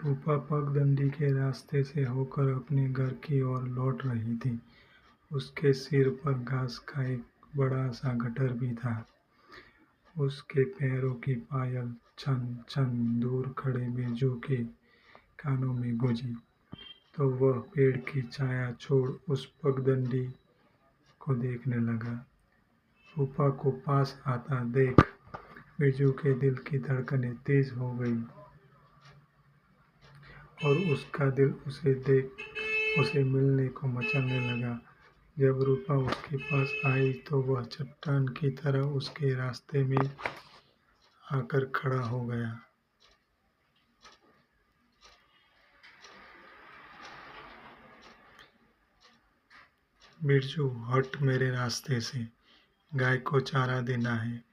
रूपा पगडंडी के रास्ते से होकर अपने घर की ओर लौट रही थी। उसके सिर पर घास का एक बड़ा सा गट्ठर भी था। उसके पैरों की पायल छन छन दूर खड़े बिरजू के कानों में गूंजी, तो वह पेड़ की छाया छोड़ उस पगडंडी को देखने लगा। रूपा को पास आता देख बिरजू के दिल की धड़कनें तेज हो गई और उसका दिल उसे मिलने को मचलने लगा। जब रूपा उसके पास आई तो वह चट्टान की तरह उसके रास्ते में आकर खड़ा हो गया। बिरजू, हट मेरे रास्ते से, गाय को चारा देना है।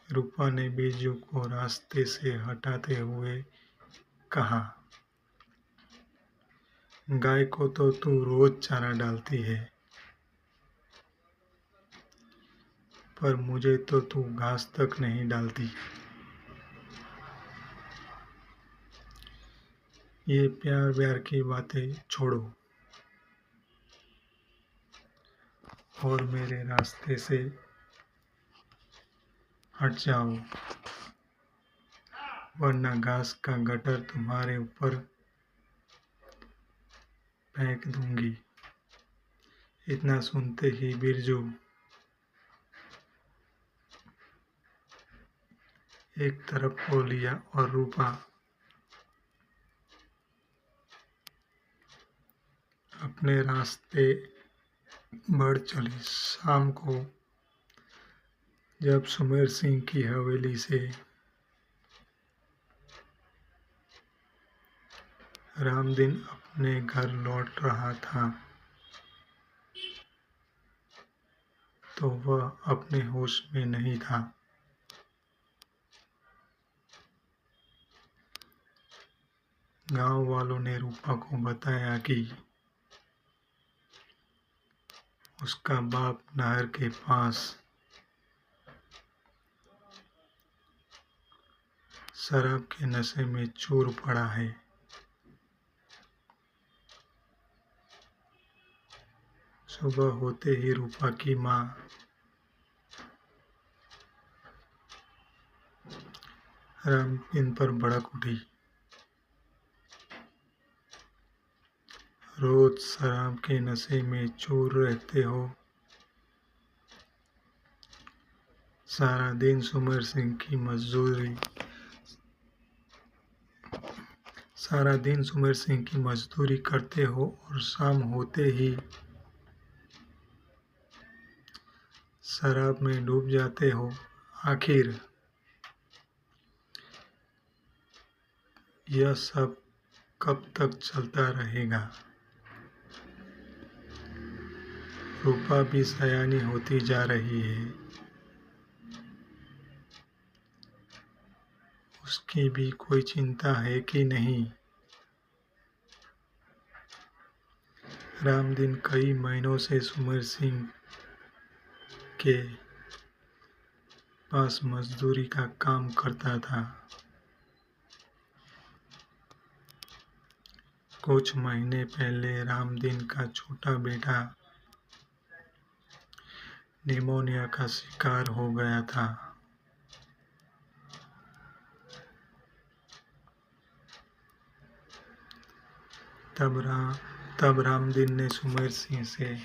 रूपा ने बिरजू को रास्ते से हटाते हुए कहा। गाय को तो तू रोज चारा डालती है, पर मुझे तो तू घास तक नहीं डालती। ये प्यार व्यार की बातें छोड़ो और मेरे रास्ते से हट जाओ, वरना घास का गट्ठर तुम्हारे ऊपर फेंक दूंगी। इतना सुनते ही बिरजू एक तरफ हो लिया और रूपा अपने रास्ते बढ़ चली। शाम को जब सुमेर सिंह की हवेली से रामदीन अपने घर लौट रहा था तो वह अपने होश में नहीं था। गांव वालों ने रूपा को बताया कि उसका बाप नहर के पास शराब के नशे में चूर पड़ा है। सुबह होते ही रूपा की माँ रामदीन पर भड़क उठी। रोज शराब के नशे में चूर रहते हो, सारा दिन सुमेर सिंह की मजदूरी करते हो और शाम होते ही शराब में डूब जाते हो। आखिर यह सब कब तक चलता रहेगा? रूपा भी सयानी होती जा रही है, उसकी भी कोई चिंता है कि नहीं? रामदीन कई महीनों से सुमेर सिंह के पास मजदूरी का काम करता था। कुछ महीने पहले रामदीन का छोटा बेटा निमोनिया का शिकार हो गया था। तब रामदीन ने सुमेर सिंह से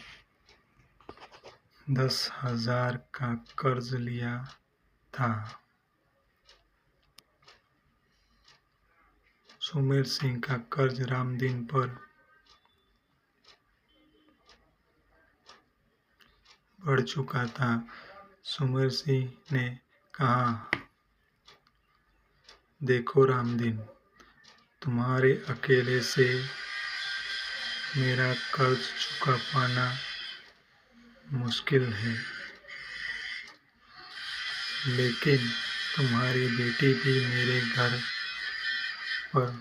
10,000 का कर्ज लिया था। सुमेर सिंह का कर्ज रामदीन पर बढ़ चुका था। सुमेर सिंह ने कहा, देखो रामदीन, तुम्हारे अकेले से मेरा कर्ज चुका पाना मुश्किल है, लेकिन तुम्हारी बेटी भी मेरे घर पर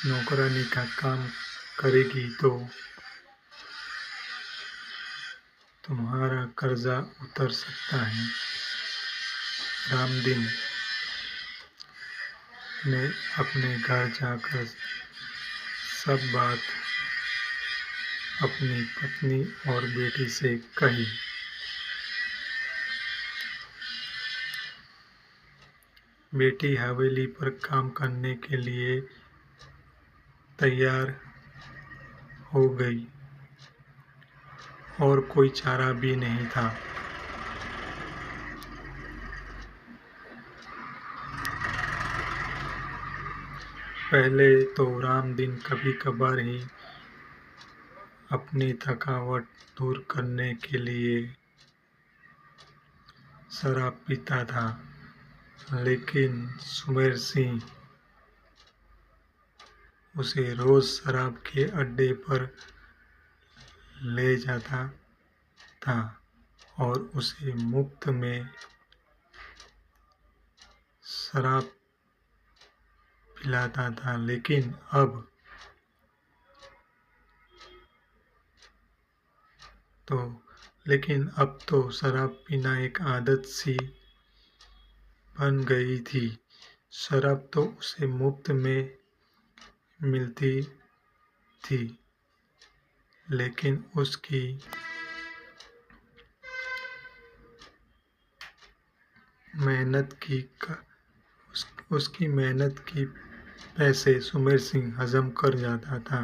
नौकरानी का काम करेगी तो तुम्हारा कर्जा उतर सकता है। रामदीन ने अपने घर जाकर सब बात अपनी पत्नी और बेटी से कही। बेटी हवेली पर काम करने के लिए तैयार हो गई और कोई चारा भी नहीं था। पहले तो राम दिन कभी कभार ही अपनी थकावट दूर करने के लिए शराब पीता था, लेकिन सुमेर सिंह उसे रोज शराब के अड्डे पर ले जाता था और उसे मुफ्त में शराब पिलाता था। लेकिन अब तो शराब पीना एक आदत सी बन गई थी। शराब तो उसे मुफ्त में मिलती थी, लेकिन उसकी मेहनत की पैसे सुमेर सिंह हजम कर जाता था।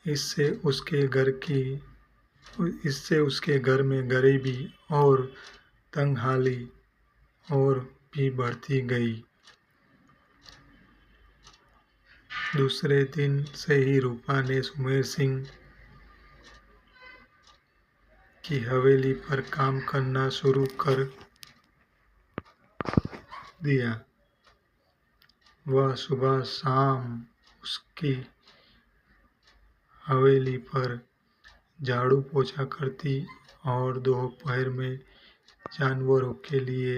इससे उसके घर में गरीबी और तंगहाली और भी बढ़ती गई। दूसरे दिन से ही रूपा ने सुमेर सिंह की हवेली पर काम करना शुरू कर दिया। वह सुबह शाम उसकी हवेली पर झाड़ू पोछा करती और दोपहर में जानवरों के लिए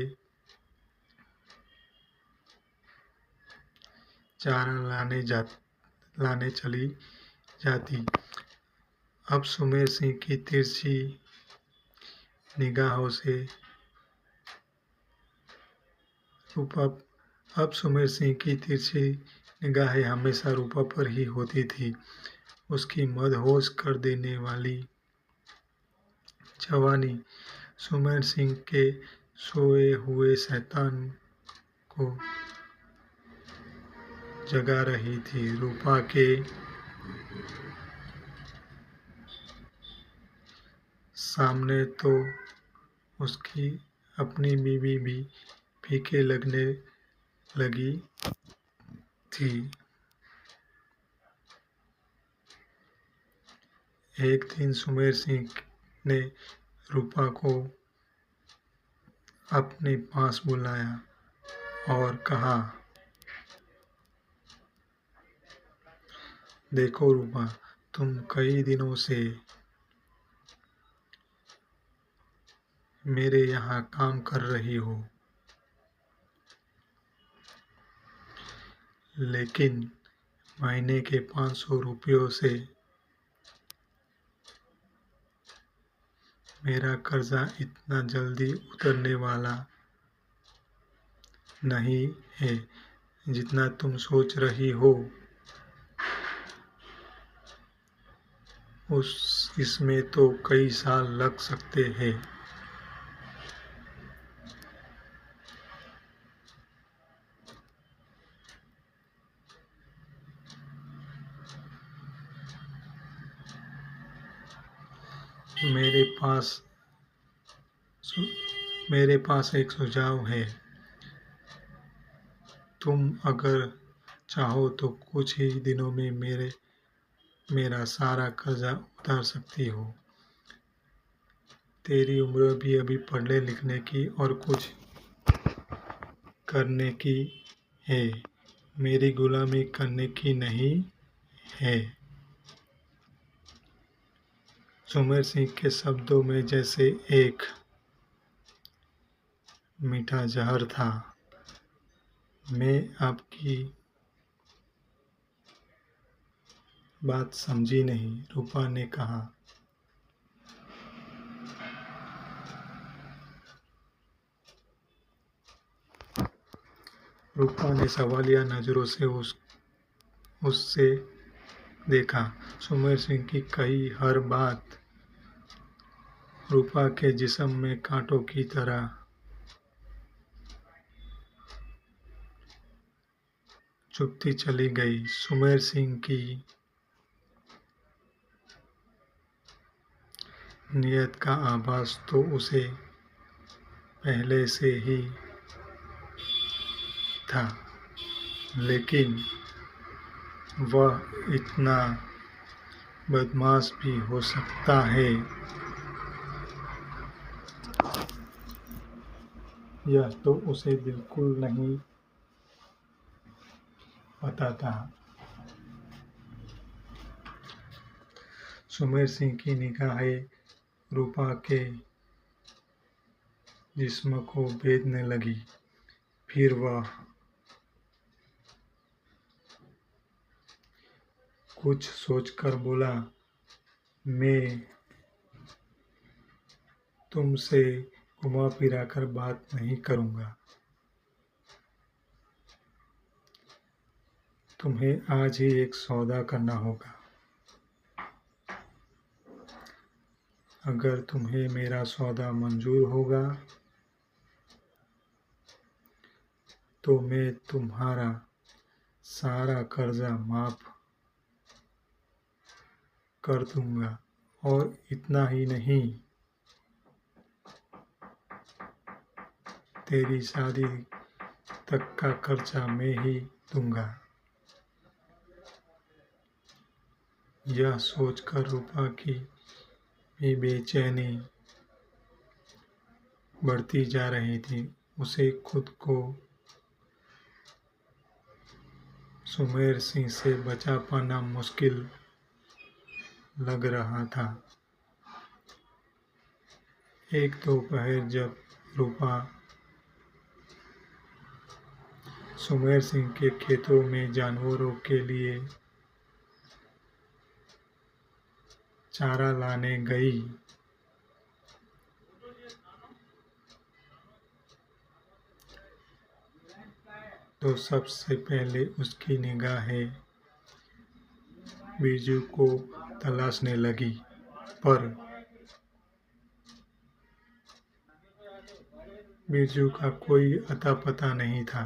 चारा लाने चली जाती। अब सुमेर सिंह की तिरछी निगाहों से निगाहें हमेशा रूपा पर ही होती थी। उसकी मदहोश कर देने वाली जवानी सुमेर सिंह के सोए हुए शैतान को जगा रही थी। रूपा के सामने तो उसकी अपनी बीवी भी फीके लगने लगी थी। एक दिन सुमेर सिंह ने रूपा को अपने पास बुलाया और कहा, देखो रूपा, तुम कई दिनों से मेरे यहाँ काम कर रही हो, लेकिन महीने के 500 रुपयों से मेरा कर्जा इतना जल्दी उतरने वाला नहीं है जितना तुम सोच रही हो। इसमें तो कई साल लग सकते हैं। मेरे पास एक सुझाव है। तुम अगर चाहो तो कुछ ही दिनों में मेरा सारा कर्जा उतार सकती हो। तेरी उम्र भी अभी पढ़ने लिखने की और कुछ करने की है, मेरी गुलामी करने की नहीं है। सुमेर सिंह के शब्दों में जैसे एक मीठा जहर था। मैं आपकी बात समझी नहीं, रूपा ने कहा। रूपा ने सवालिया नजरों से उससे देखा। सुमेर सिंह की कही हर बात रूपा के जिस्म में कांटों की तरह चुभती चली गई। सुमेर सिंह की नीयत का आभास तो उसे पहले से ही था, लेकिन वह इतना बदमाश भी हो सकता है, यह तो उसे बिल्कुल नहीं पता था। सुमेर सिंह की निगाहें रूपा के जिस्म को भेदने लगी। फिर वह कुछ सोचकर बोला, मैं तुमसे घुमा फिरा कर बात नहीं करूँगा। तुम्हें आज ही एक सौदा करना होगा। अगर तुम्हें मेरा सौदा मंजूर होगा तो मैं तुम्हारा सारा कर्जा माफ कर दूंगा, और इतना ही नहीं, तेरी शादी तक का खर्चा मैं ही दूंगा। यह सोचकर रूपा की भी बेचैनी बढ़ती जा रही थी। उसे खुद को सुमेर सिंह से बचा पाना मुश्किल लग रहा था। एक दोपहर जब रूपा सुमेर सिंह के खेतों में जानवरों के लिए चारा लाने गई तो सबसे पहले उसकी निगाहें बिरजू को तलाशने लगी, पर बिरजू का कोई अता पता नहीं था।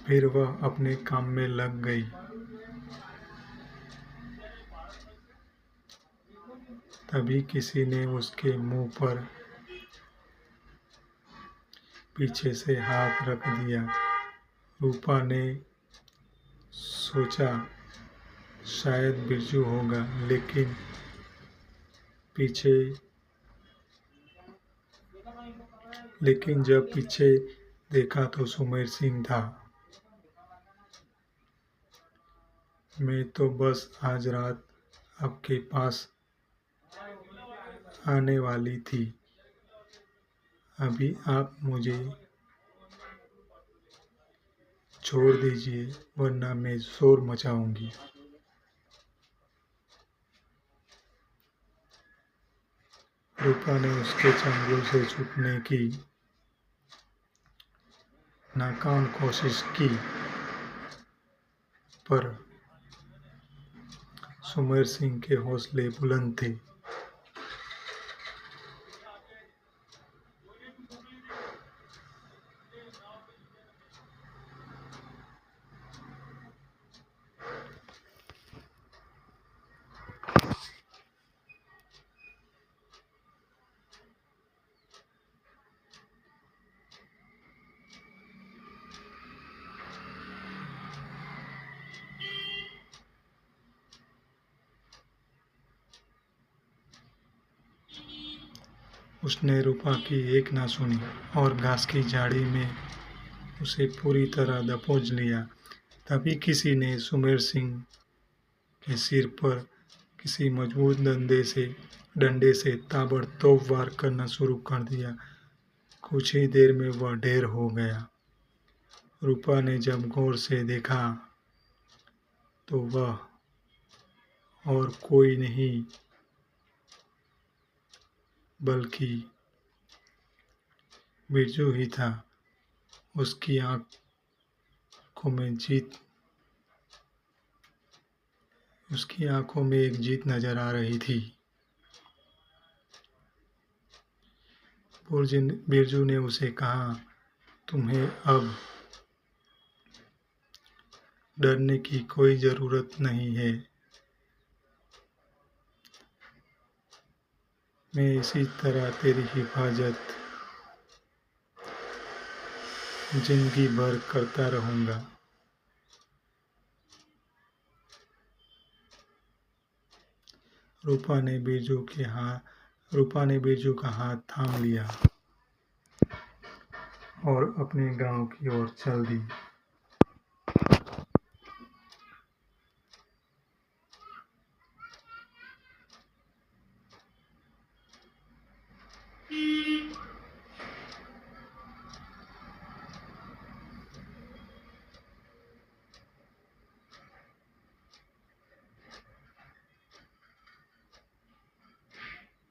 फिर वह अपने काम में लग गई। तभी किसी ने उसके मुंह पर पीछे से हाथ रख दिया। रूपा ने सोचा शायद बिरजू होगा, लेकिन जब पीछे देखा तो सुमेर सिंह था। मैं तो बस आज रात आपके पास आने वाली थी। अभी आप मुझे छोड़ दीजिए, वरना मैं शोर मचाऊंगी। रूपा ने उसके चंगुल से छूटने की नाकाम कोशिश की, पर सुमेर सिंह के हौसले बुलंद थे। उसने रूपा की एक ना सुनी और घास की झाड़ी में उसे पूरी तरह दबोच लिया। तभी किसी ने सुमेर सिंह के सिर पर किसी मजबूत डंडे से ताबड़तोड़ वार करना शुरू कर दिया। कुछ ही देर में वह ढेर हो गया। रूपा ने जब गौर से देखा तो वह और कोई नहीं बल्कि बिरजू ही था। उसकी आंखों में एक जीत नजर आ रही थी। बिरजू ने उसे कहा, तुम्हें अब डरने की कोई जरूरत नहीं है। मैं इसी तरह तेरी हिफाजत जिंदगी भर करता रहूंगा। रूपा ने बिरजू का हाथ थाम लिया और अपने गांव की ओर चल दी।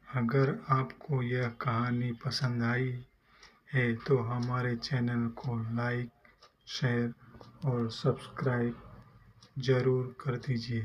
अगर आपको यह कहानी पसंद आई है तो हमारे चैनल को लाइक, शेयर और सब्सक्राइब जरूर कर दीजिए।